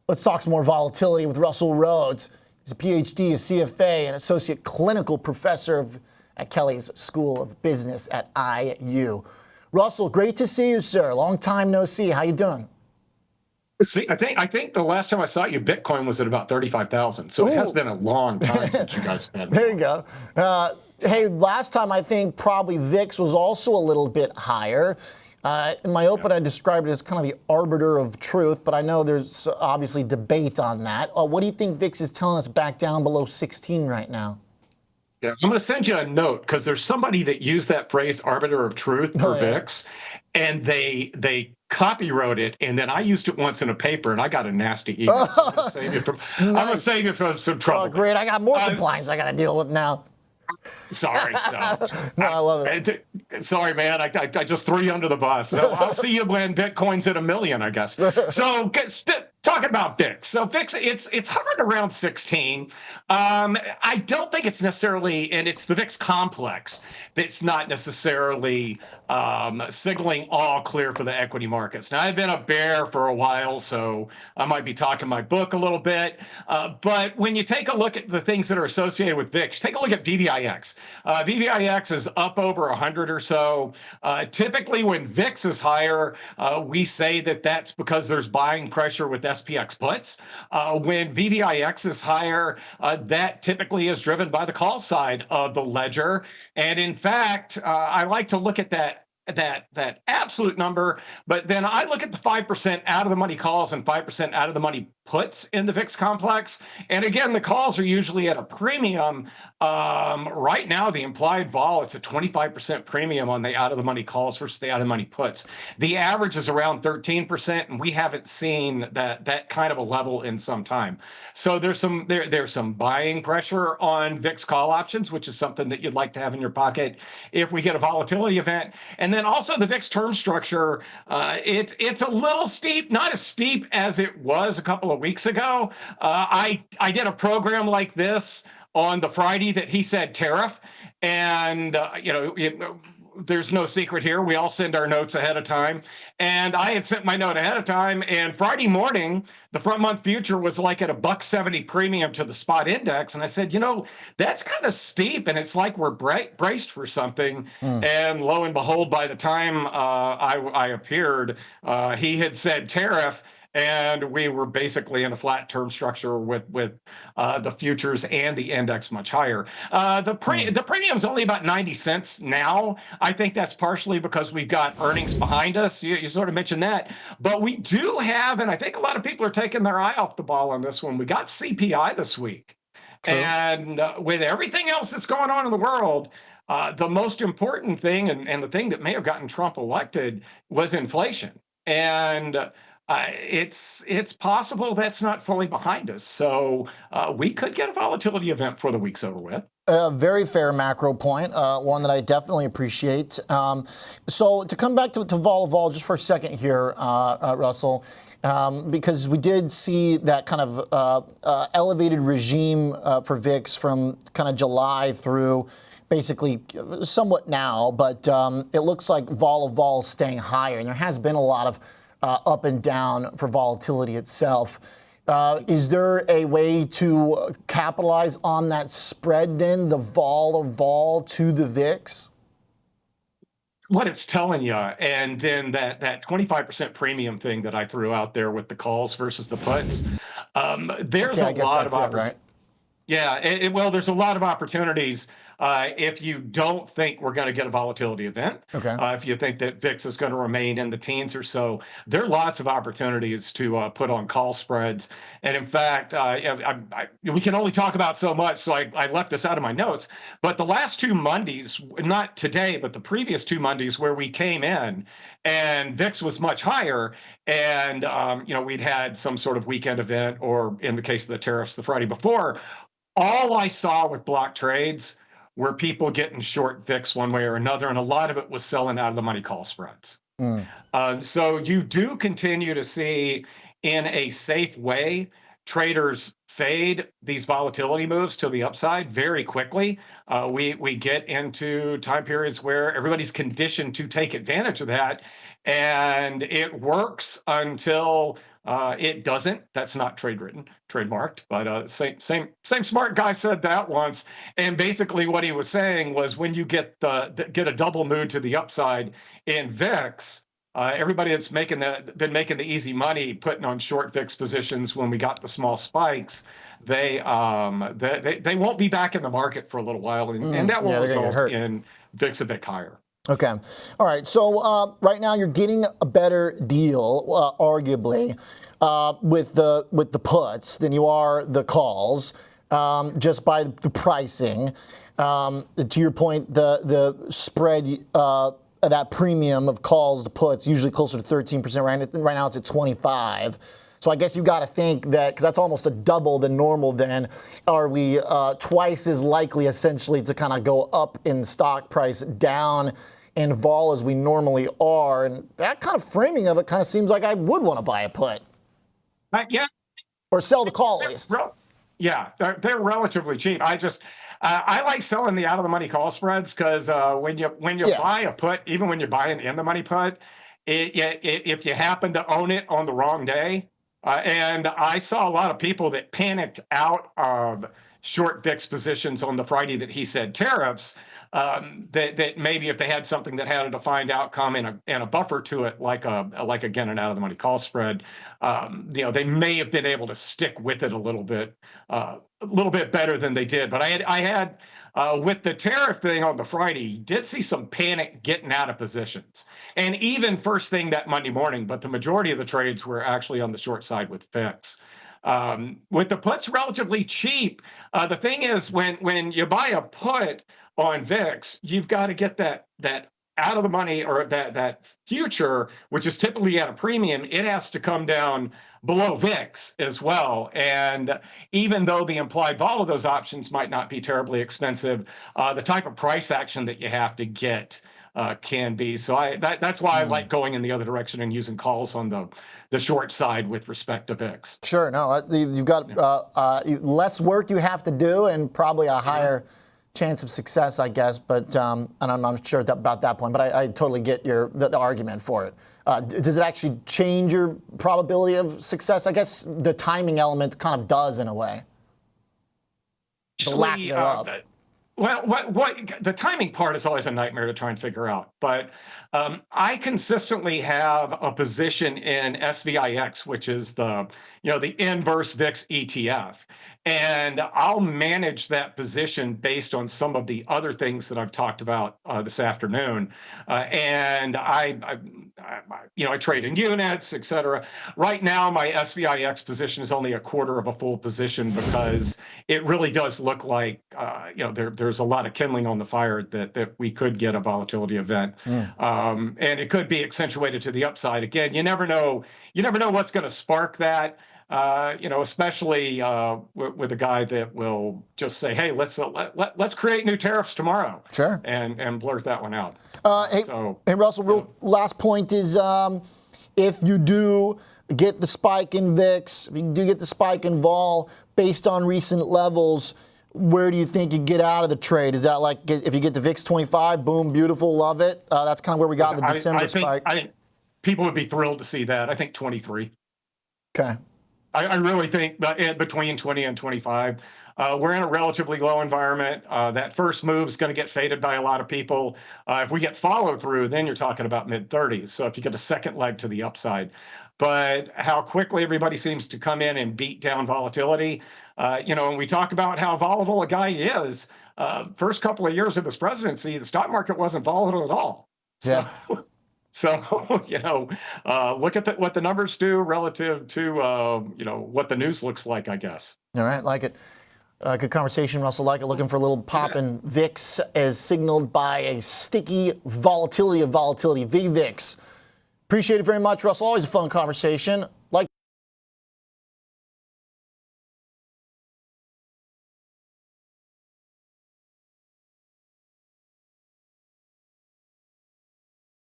Let's talk some more volatility with Russell Rhoads. He's a PhD, a CFA, and associate clinical professor at Kelly's School of Business at IU. Russell, great to see you, sir. Long time no see. How you doing? See, I think the last time I saw you, Bitcoin was at about 35,000. So It has been a long time since you guys have had. There you go. Hey, last time I think probably VIX was also a little bit higher. In my open, I described it as kind of the arbiter of truth, but I know there's obviously debate on that. What do you think VIX is telling us back down below 16 right now? Yeah, I'm going to send you a note because there's somebody that used that phrase "arbiter of truth" for VIX, and they copywrote it, and then I used it once in a paper, and I got a nasty email. So I'm going to save you from some trouble. Oh, great! I got more compliance I got to deal with now. Sorry. No, I love it. Sorry, man. I just threw you under the bus. So I'll see you when Bitcoin's at $1 million, I guess. So talking about VIX. So VIX, it's hovering around 16. I don't think it's necessarily, and it's the VIX complex that's not necessarily signaling all clear for the equity markets. Now, I've been a bear for a while, so I might be talking my book a little bit. But when you take a look at the things that are associated with VIX, take a look at VVIX. VVIX is up over 100 or so. Typically, when VIX is higher, we say that that's because there's buying pressure with SPX puts. When VVIX is higher, that typically is driven by the call side of the ledger. And in fact, I like to look at that absolute number, but then I look at the 5% out of the money calls and 5% out of the money puts in the VIX complex. And again, the calls are usually at a premium. Right now, the implied vol, it's a 25% premium on the out of the money calls versus the out of the money puts. The average is around 13%, and we haven't seen that kind of a level in some time. So there's some buying pressure on VIX call options, which is something that you'd like to have in your pocket if we get a volatility event. And then also the VIX term structure, it's a little steep, not as steep as it was a couple of weeks ago. I did a program like this on the Friday that he said tariff, and there's no secret here. We all send our notes ahead of time. And I had sent my note ahead of time. And Friday morning, the front month future was like at a $1.70 premium to the spot index. And I said, that's kind of steep. And it's like we're braced for something. And lo and behold, by the time I appeared, he had said tariff. And we were basically in a flat term structure with the futures and the index much higher. The premium's only about 90 cents now. I think that's partially because we've got earnings behind us. You sort of mentioned that. But we do have, and I think a lot of people are taking their eye off the ball on this one, we got CPI this week. True. And with everything else that's going on in the world, the most important thing and the thing that may have gotten Trump elected was inflation. And it's possible that's not fully behind us. So we could get a volatility event before the week's over with. Very fair macro point, one that I definitely appreciate. So to come back to vol just for a second here, Russell, because we did see that kind of elevated regime for VIX from kind of July through basically somewhat now, but it looks like vol is staying higher, and there has been a lot of up and down for volatility itself. Is there a way to capitalize on that spread then, the vol to the VIX? What it's telling you, and then that 25% premium thing that I threw out there with the calls versus the puts, there's a lot of opportunity. Right? Yeah, well, there's a lot of opportunities if you don't think we're going to get a volatility event. Okay. If you think that VIX is going to remain in the teens or so, there are lots of opportunities to put on call spreads. And in fact, we can only talk about so much, so I left this out of my notes. But the last two Mondays, not today, but the previous two Mondays where we came in and VIX was much higher, and we'd had some sort of weekend event, or in the case of the tariffs, the Friday before. All I saw with block trades were people getting short VIX one way or another, and a lot of it was selling out of the money call spreads. So you do continue to see, in a safe way, traders fade these volatility moves to the upside very quickly. We get into time periods where everybody's conditioned to take advantage of that, and it works until It doesn't. That's not trademarked. But same smart guy said that once. And basically, what he was saying was, when you get get a double move to the upside in VIX, everybody that's been making the easy money putting on short VIX positions when we got the small spikes, they won't be back in the market for a little while, and that will result in VIX a bit higher. Okay. All right. So right now you're getting a better deal, arguably, with the puts than you are the calls, just by the pricing. To your point, the spread, that premium of calls to puts, usually closer to 13%. Right now it's at 25%. So I guess you got to think that, because that's almost a double than normal, then are we twice as likely essentially to kind of go up in stock price, down in vol as we normally are? And that kind of framing of it kind of seems like I would want to buy a put. Yeah. Or sell the call at least. Yeah, they're relatively cheap. I like selling the out of the money call spreads, because when you buy a put, even when you're buying in the money put, if you happen to own it on the wrong day, and I saw a lot of people that panicked out of short VIX positions on the Friday that he said tariffs, that maybe if they had something that had a defined outcome and a buffer to it, like again an out of the money call spread, they may have been able to stick with it a little bit better than they did. But I had with the tariff thing on the Friday, did see some panic getting out of positions, and even first thing that Monday morning. But the majority of the trades were actually on the short side with VIX. With the puts relatively cheap, the thing is, when you buy a put on VIX, you've got to get that out of the money, or that future, which is typically at a premium. It has to come down below VIX as well. And even though the implied vol of those options might not be terribly expensive, the type of price action that you have to get can be. So that's why I like going in the other direction and using calls on the short side with respect to VIX. Sure. No, you've got less work you have to do, and probably a higher chance of success, I guess. But and I'm not sure about that point. But I totally get the argument for it. Does it actually change your probability of success? I guess the timing element kind of does, in a way. The lack thereof. Well, what the timing part is always a nightmare to try and figure out. But I consistently have a position in SVIX, which is the inverse VIX ETF, and I'll manage that position based on some of the other things that I've talked about this afternoon. And I trade in units, et cetera. Right now, my SVIX position is only a quarter of a full position, because it really does look like there's a lot of kindling on the fire that we could get a volatility event, and it could be accentuated to the upside. Again, you never know what's going to spark that. Especially with a guy that will just say, "Hey, let's create new tariffs tomorrow," sure, and blurt that one out. Hey, Russell, last point is, if you do get the spike in VIX, if you do get the spike in vol based on recent levels, where do you think you get out of the trade? Is that like, if you get to VIX 25, boom, beautiful, love it? That's kind of where we got the December spike. I think people would be thrilled to see that. I think 23. Okay. I really think between 20 and 25. We're in a relatively low environment. That first move is going to get faded by a lot of people. If we get follow through, then you're talking about mid-30s. So if you get a second leg to the upside. But how quickly everybody seems to come in and beat down volatility. When we talk about how volatile a guy is, first couple of years of his presidency, the stock market wasn't volatile at all. Yeah. So, look at what the numbers do relative to, what the news looks like, I guess. All right, like it. Good conversation, Russell. Like it. Looking for a little pop in VIX as signaled by a sticky volatility of volatility, VVIX. Appreciate it very much, Russell. Always a fun conversation.